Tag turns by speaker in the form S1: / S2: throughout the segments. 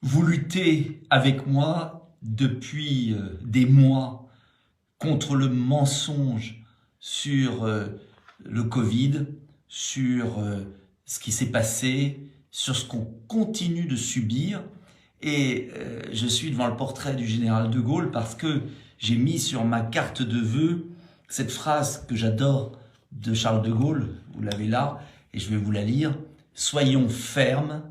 S1: Vous luttez avec moi depuis des mois contre le mensonge sur le Covid, sur ce qui s'est passé, sur ce qu'on continue de subir. Et je suis devant le portrait du général de Gaulle parce que j'ai mis sur ma carte de vœux cette phrase que j'adore de Charles de Gaulle, vous l'avez là, et je vais vous la lire. « Soyons fermes,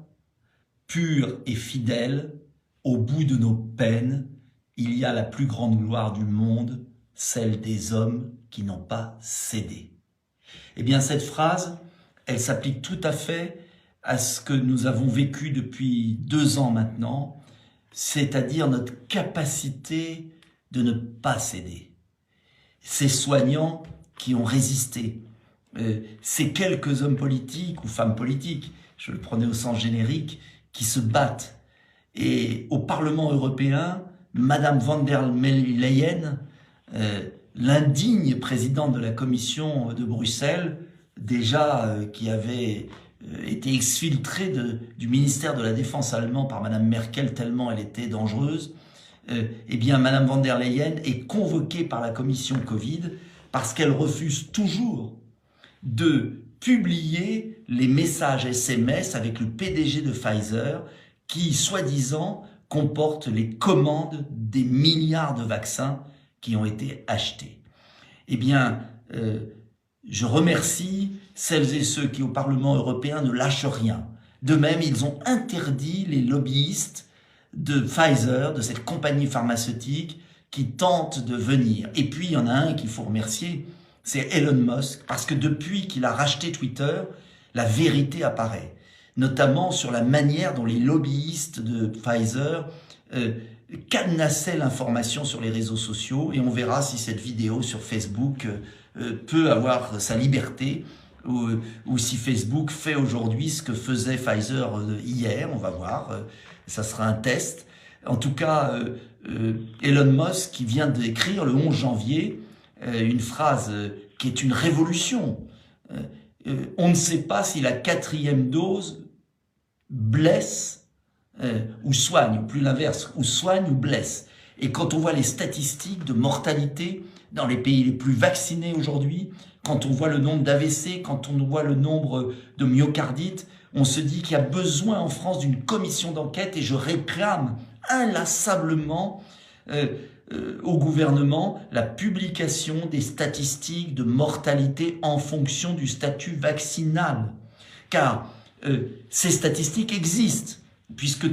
S1: purs et fidèles, au bout de nos peines, il y a la plus grande gloire du monde, celle des hommes qui n'ont pas cédé. » Eh bien, cette phrase, elle s'applique tout à fait à ce que nous avons vécu depuis 2 ans maintenant, c'est-à-dire notre capacité de ne pas céder. Ces soignants qui ont résisté, ces quelques hommes politiques ou femmes politiques, je le prenais au sens générique, qui se battent. Et au Parlement européen, Madame von der Leyen, l'indigne présidente de la Commission de Bruxelles, déjà qui avait été exfiltrée du ministère de la Défense allemand par Madame Merkel tellement elle était dangereuse, eh bien Madame von der Leyen est convoquée par la Commission Covid parce qu'elle refuse toujours de publier les messages SMS avec le PDG de Pfizer qui, soi-disant, comportent les commandes des milliards de vaccins qui ont été achetés. Eh bien, je remercie celles et ceux qui, au Parlement européen, ne lâchent rien. De même, ils ont interdit les lobbyistes de Pfizer, de cette compagnie pharmaceutique, qui tentent de venir. Et puis, il y en a un qu'il faut remercier, c'est Elon Musk, parce que depuis qu'il a racheté Twitter, la vérité apparaît, notamment sur la manière dont les lobbyistes de Pfizer cadenassaient l'information sur les réseaux sociaux, et on verra si cette vidéo sur Facebook peut avoir sa liberté, ou si Facebook fait aujourd'hui ce que faisait Pfizer hier, on va voir, ça sera un test. En tout cas, Elon Musk qui vient d'écrire le 11 janvier une phrase qui est une révolution. On ne sait pas si la 4e dose blesse ou soigne, plus l'inverse, ou soigne ou blesse. Et quand on voit les statistiques de mortalité dans les pays les plus vaccinés aujourd'hui, quand on voit le nombre d'AVC, quand on voit le nombre de myocardites, on se dit qu'il y a besoin en France d'une commission d'enquête et je réclame inlassablement au gouvernement la publication des statistiques de mortalité en fonction du statut vaccinal. Car ces statistiques existent, puisque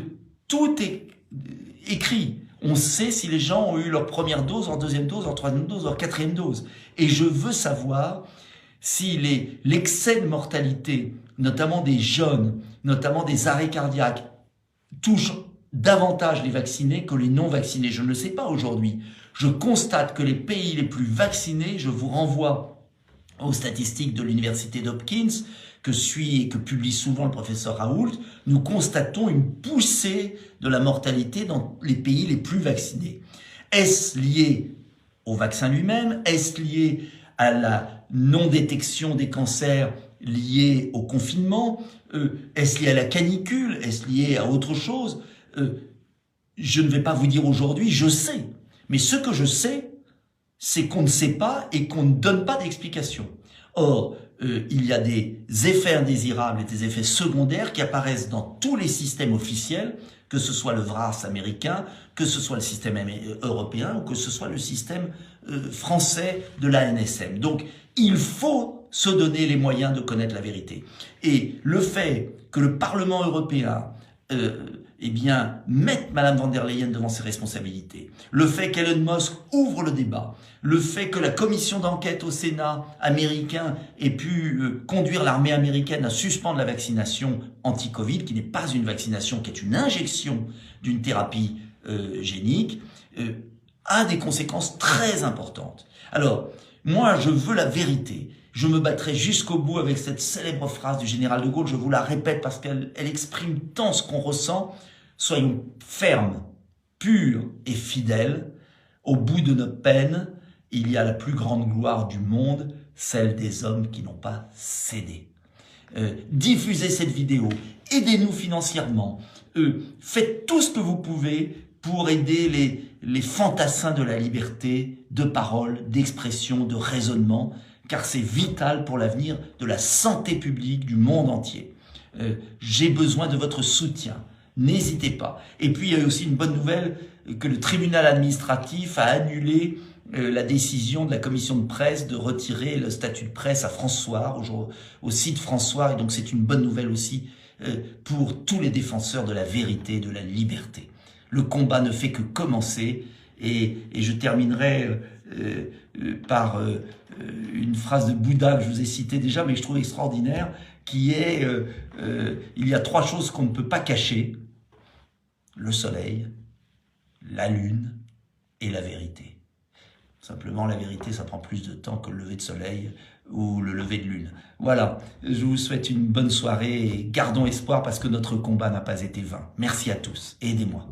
S1: tout est écrit. On sait si les gens ont eu leur première dose, leur deuxième dose, leur troisième dose, leur 4e dose. Et je veux savoir si l'excès de mortalité, notamment des jeunes, notamment des arrêts cardiaques, touche davantage les vaccinés que les non-vaccinés. Je ne le sais pas aujourd'hui. Je constate que les pays les plus vaccinés, je vous renvoie aux statistiques de l'université d'Hopkins, que suit et que publie souvent le professeur Raoult, nous constatons une poussée de la mortalité dans les pays les plus vaccinés. Est-ce lié au vaccin lui-même? Est-ce lié à la non-détection des cancers liés au confinement? Est-ce lié à la canicule? Est-ce lié à autre chose? Je ne vais pas vous dire aujourd'hui, je sais. Mais ce que je sais, c'est qu'on ne sait pas et qu'on ne donne pas d'explication. Or, il y a des effets indésirables et des effets secondaires qui apparaissent dans tous les systèmes officiels, que ce soit le VRAS américain, que ce soit le système européen ou que ce soit le système français de l'ANSM. Donc, il faut se donner les moyens de connaître la vérité. Et le fait que le Parlement européen eh bien, mettre Madame von der Leyen devant ses responsabilités, le fait qu'Elon Musk ouvre le débat, le fait que la commission d'enquête au Sénat américain ait pu conduire l'armée américaine à suspendre la vaccination anti-Covid, qui n'est pas une vaccination, qui est une injection d'une thérapie génique, a des conséquences très importantes. Alors, moi, je veux la vérité. Je me battrai jusqu'au bout avec cette célèbre phrase du général de Gaulle, je vous la répète parce qu'elle exprime tant ce qu'on ressent. Soyons fermes, purs et fidèles. Au bout de nos peines, il y a la plus grande gloire du monde, celle des hommes qui n'ont pas cédé. diffusez cette vidéo, aidez-nous financièrement, faites tout ce que vous pouvez pour aider les fantassins de la liberté de parole, d'expression, de raisonnement, car c'est vital pour l'avenir de la santé publique du monde entier. J'ai besoin de votre soutien, n'hésitez pas. Et puis il y a aussi une bonne nouvelle, que le tribunal administratif a annulé la décision de la commission de presse de retirer le statut de presse à François, au site François, et donc c'est une bonne nouvelle aussi pour tous les défenseurs de la vérité et de la liberté. Le combat ne fait que commencer, et je terminerai par une phrase de Bouddha que je vous ai citée déjà, mais que je trouve extraordinaire, qui est il y a 3 choses qu'on ne peut pas cacher: le soleil, la lune et la vérité. Simplement, la vérité, ça prend plus de temps que le lever de soleil ou le lever de lune. Voilà, je vous souhaite une bonne soirée et gardons espoir parce que notre combat n'a pas été vain. Merci à tous et aidez-moi.